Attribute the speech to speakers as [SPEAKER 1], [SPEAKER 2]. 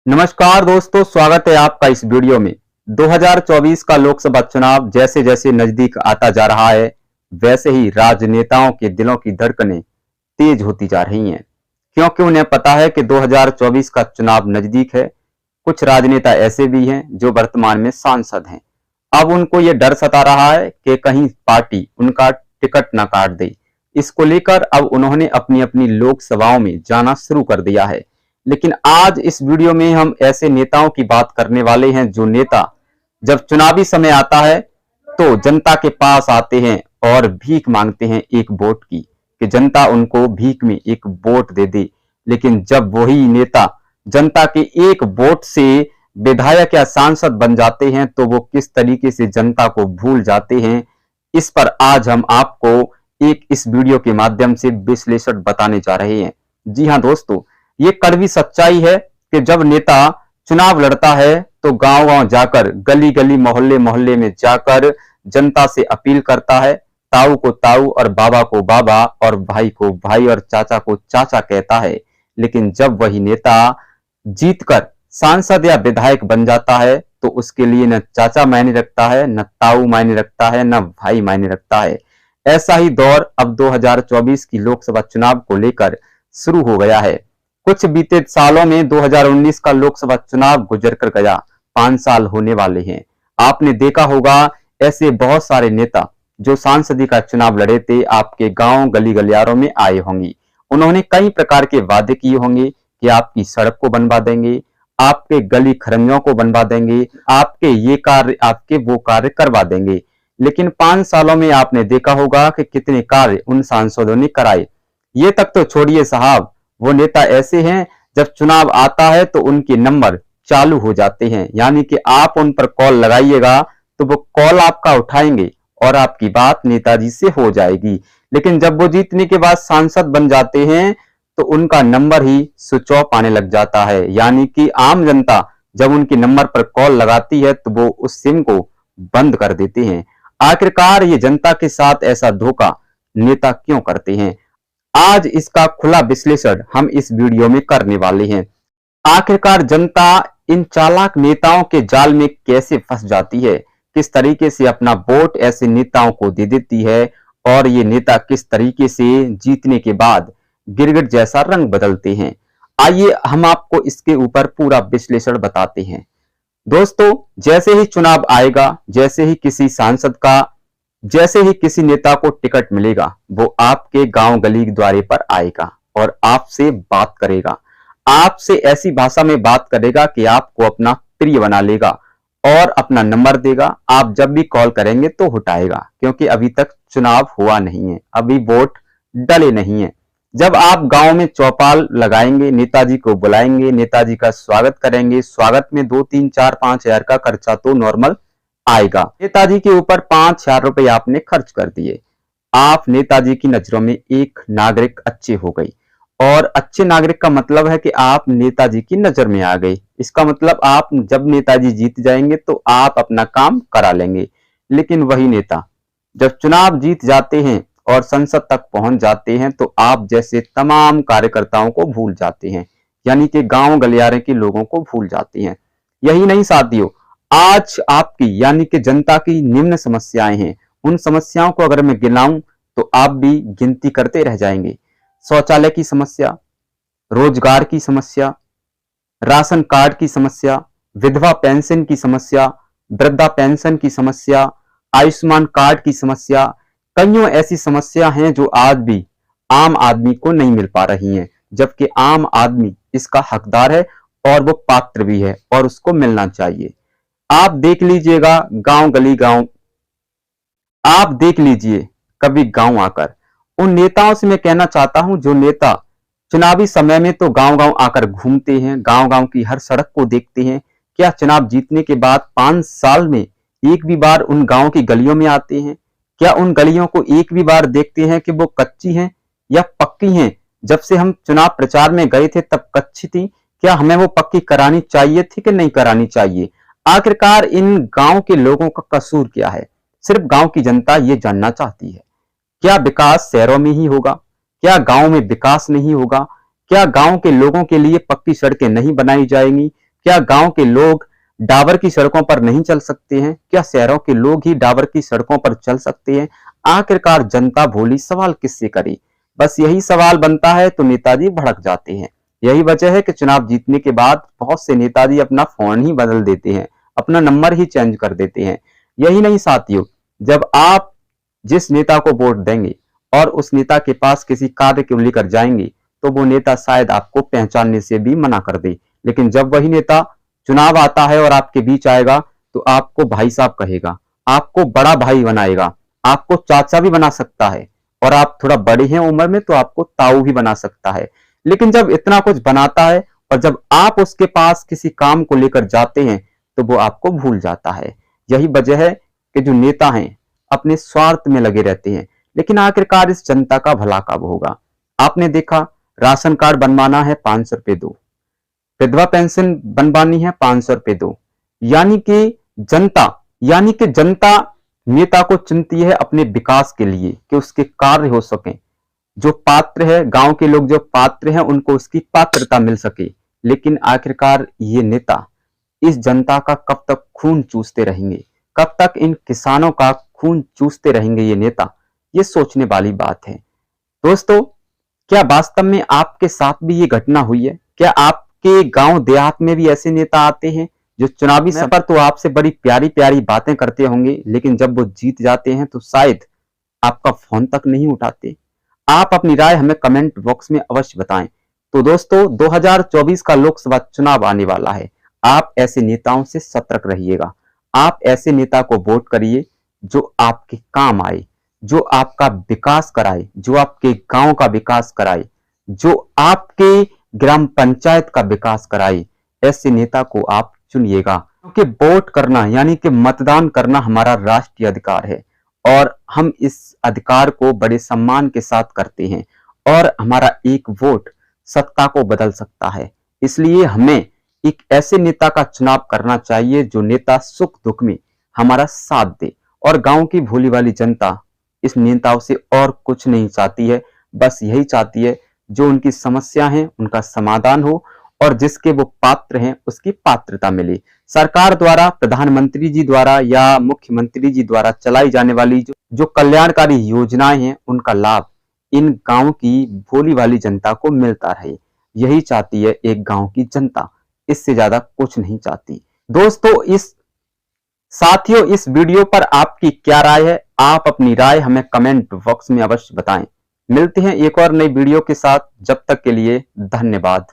[SPEAKER 1] नमस्कार दोस्तों, स्वागत है आपका इस वीडियो में। 2024 का लोकसभा चुनाव जैसे जैसे नजदीक आता जा रहा है, वैसे ही राजनेताओं के दिलों की धड़कनें तेज होती जा रही हैं, क्योंकि उन्हें पता है कि 2024 का चुनाव नजदीक है। कुछ राजनेता ऐसे भी हैं जो वर्तमान में सांसद हैं। अब उनको ये डर सता रहा है कि कहीं पार्टी उनका टिकट न काट दे। इसको लेकर अब उन्होंने अपनी अपनी लोकसभाओं में जाना शुरू कर दिया है। लेकिन आज इस वीडियो में हम ऐसे नेताओं की बात करने वाले हैं जो नेता जब चुनावी समय आता है तो जनता के पास आते हैं और भीख मांगते हैं एक वोट की, कि जनता उनको भीख में एक वोट दे दे। लेकिन जब वही नेता जनता के एक वोट से विधायक या सांसद बन जाते हैं तो वो किस तरीके से जनता को भूल जाते हैं, इस पर आज हम आपको एक इस वीडियो के माध्यम से विश्लेषण बताने जा रहे हैं। जी हाँ दोस्तों, ये कड़वी सच्चाई है कि जब नेता चुनाव लड़ता है तो गांव गांव जाकर, गली गली, मोहल्ले मोहल्ले में जाकर जनता से अपील करता है। ताऊ को ताऊ और बाबा को बाबा और भाई को भाई और चाचा को चाचा कहता है। लेकिन जब वही नेता जीतकर सांसद या विधायक बन जाता है तो उसके लिए न चाचा मायने रखता है, न ताऊ मायने रखता है, न भाई मायने रखता है। ऐसा ही दौर अब 2024 की लोकसभा चुनाव को लेकर शुरू हो गया है। कुछ बीते सालों में 2019 का लोकसभा चुनाव गुजर कर गया, 5 साल होने वाले हैं। आपने देखा होगा ऐसे बहुत सारे नेता जो सांसदी का चुनाव लड़े थे, आपके गांव गली गलियारों में आए होंगे। उन्होंने कई प्रकार के वादे किए होंगे कि आपकी सड़क को बनवा देंगे, आपके गली खरंजों को बनवा देंगे, आपके ये कार्य, आपके वो कार्य करवा देंगे। लेकिन 5 सालों में आपने देखा होगा कि कितने कार्य उन सांसदों ने कराए। ये तक तो छोड़िए साहब, वो नेता ऐसे हैं जब चुनाव आता है तो उनके नंबर चालू हो जाते हैं, यानी कि आप उन पर कॉल लगाइएगा तो वो कॉल आपका उठाएंगे और आपकी बात नेताजी से हो जाएगी। लेकिन जब वो जीतने के बाद सांसद बन जाते हैं तो उनका नंबर ही स्विच ऑफ आने लग जाता है, यानी कि आम जनता जब उनके नंबर पर कॉल लगाती है तो वो उस सिम को बंद कर देते हैं। आखिरकार ये जनता के साथ ऐसा धोखा नेता क्यों करते हैं? आज इसका खुला विश्लेषण हम इस वीडियो में करने वाले हैं। आखिरकार जनता इन चालाक नेताओं के जाल में कैसे फंस जाती है, किस तरीके से अपना वोट ऐसे नेताओं को दे देती है और ये नेता किस तरीके से जीतने के बाद गिरगिट जैसा रंग बदलते हैं। आइए हम आपको इसके ऊपर पूरा विश्लेषण बताते हैं। दोस्तों, जैसे ही चुनाव आएगा, जैसे ही किसी नेता को टिकट मिलेगा, वो आपके गांव गली द्वारे पर आएगा और आपसे बात करेगा। आपसे ऐसी भाषा में बात करेगा कि आपको अपना प्रिय बना लेगा और अपना नंबर देगा। आप जब भी कॉल करेंगे तो उठाएगा, क्योंकि अभी तक चुनाव हुआ नहीं है, अभी वोट डले नहीं है। जब आप गांव में चौपाल लगाएंगे, नेताजी को बुलाएंगे, नेताजी का स्वागत करेंगे। स्वागत में 2, 3, 4, 5 हजार का खर्चा तो नॉर्मल आएगा। नेताजी के ऊपर 5,000 रुपए आपने खर्च कर दिए। आप नेताजी की नजरों में एक नागरिक अच्छे हो गई, और अच्छे नागरिक का मतलब है कि आप नेताजी की नजर में आ गई। इसका मतलब आप जब नेताजी जीत जाएंगे तो आप अपना काम करा लेंगे। लेकिन वही नेता जब चुनाव जीत जाते हैं और संसद तक पहुंच जाते हैं तो आप जैसे तमाम कार्यकर्ताओं को भूल जाते हैं, यानी कि गांव गलियारे के लोगों को भूल जाते हैं। यही नहीं साथियों, आज आपकी यानी कि जनता की निम्न समस्याएं हैं। उन समस्याओं को अगर मैं गिनाऊं तो आप भी गिनती करते रह जाएंगे। शौचालय की समस्या, रोजगार की समस्या, राशन कार्ड की समस्या, विधवा पेंशन की समस्या, वृद्धा पेंशन की समस्या, आयुष्मान कार्ड की समस्या। कईयों ऐसी समस्या हैं जो आज भी आम आदमी को नहीं मिल पा रही हैं, जबकि आम आदमी इसका हकदार है और वो पात्र भी है और उसको मिलना चाहिए। आप देख लीजिएगा आप देख लीजिए कभी गांव आकर। उन नेताओं से मैं कहना चाहता हूं जो नेता चुनावी समय में तो गांव गांव आकर घूमते हैं, गांव गांव की हर सड़क को देखते हैं, क्या चुनाव जीतने के बाद 5 साल में एक भी बार उन गांव की गलियों में आते हैं? क्या उन गलियों को एक भी बार देखते हैं कि वो कच्ची हैं या पक्की हैं? जब से हम चुनाव प्रचार में गए थे तब कच्ची थी, क्या हमें वो पक्की करानी चाहिए थी कि नहीं करानी चाहिए? आखिरकार इन गांव के लोगों का कसूर क्या है? सिर्फ गांव की जनता ये जानना चाहती है। क्या विकास शहरों में ही होगा? क्या गांव में विकास नहीं होगा? क्या गांव के लोगों के लिए पक्की सड़कें नहीं बनाई जाएंगी? क्या गांव के लोग डाबर की सड़कों पर नहीं चल सकते हैं? क्या शहरों के लोग ही डाबर की सड़कों पर चल सकते हैं? आखिरकार जनता भोली सवाल किससे करे? बस यही सवाल बनता है तो नेताजी भड़क जाते हैं। यही वजह है कि चुनाव जीतने के बाद बहुत से नेताजी अपना फोन ही बदल देते हैं, अपना नंबर ही चेंज कर देते हैं। यही नहीं साथियों, जब आप जिस नेता को वोट देंगे और उस नेता के पास किसी कार्य को लेकर जाएंगे तो वो नेता शायद आपको पहचानने से भी मना कर दे, लेकिन जब वही नेता चुनाव आता है और आपके बीच आएगा तो आपको भाई साहब कहेगा, आपको बड़ा भाई बनाएगा, आपको चाचा भी बना सकता है, और आप थोड़ा बड़े हैं उम्र में तो आपको ताऊ भी बना सकता है। लेकिन जब इतना कुछ बनाता है और जब आप उसके पास किसी काम को लेकर जाते हैं तो वो आपको भूल जाता है। यही वजह है कि जो नेता हैं अपने स्वार्थ में लगे रहते हैं, लेकिन आखिरकार इस जनता का भला कब होगा? आपने देखा, राशन कार्ड बनवाना है 500 रुपए दो, विधवा पेंशन बनवानी है 500 रुपए दो, यानी कि जनता नेता को चुनती है अपने विकास के लिए कि उसके कार्य हो सके, जो पात्र है, गांव के लोग जो पात्र हैं उनको उसकी पात्रता मिल सके। लेकिन आखिरकार ये नेता इस जनता का कब तक खून चूसते रहेंगे, कब तक इन किसानों का खून चूसते रहेंगे ये नेता? ये सोचने वाली बात है। दोस्तों, क्या वास्तव में आपके साथ भी ये घटना हुई है? क्या आपके गांव देहात में भी ऐसे नेता आते हैं जो चुनावी समय पर तो आपसे बड़ी प्यारी प्यारी बातें करते होंगे, लेकिन जब वो जीत जाते हैं तो शायद आपका फोन तक नहीं उठाते? आप अपनी राय हमें कमेंट बॉक्स में अवश्य बताएं। तो दोस्तों, 2024 का लोकसभा चुनाव आने वाला है। आप ऐसे नेताओं से सतर्क रहिएगा। आप ऐसे नेता को वोट करिए जो आपके काम आए, जो आपका विकास कराए, जो आपके गांव का विकास कराए, जो आपके ग्राम पंचायत का विकास कराए। ऐसे नेता को आप चुनिएगा, क्योंकि वोट करना यानी कि मतदान करना हमारा राष्ट्रीय अधिकार है और हम इस अधिकार को बड़े सम्मान के साथ करते हैं, और हमारा एक वोट सत्ता को बदल सकता है। इसलिए हमें एक ऐसे नेता का चुनाव करना चाहिए जो नेता सुख दुख में हमारा साथ दे, और गांव की भोली वाली जनता इस नेताओं से और कुछ नहीं चाहती है, बस यही चाहती है जो उनकी समस्या है उनका समाधान हो और जिसके वो पात्र हैं उसकी पात्रता मिले। सरकार द्वारा, प्रधानमंत्री जी द्वारा या मुख्यमंत्री जी द्वारा चलाई जाने वाली जो कल्याणकारी योजनाएं हैं उनका लाभ इन गांव की भोली वाली जनता को मिलता रहे। यही चाहती है एक गांव की जनता, इससे ज्यादा कुछ नहीं चाहती। दोस्तों, साथियों, इस वीडियो पर आपकी क्या राय है? आप अपनी राय हमें कमेंट बॉक्स में अवश्य बताएं। मिलते हैं एक और नई वीडियो के साथ, जब तक के लिए धन्यवाद।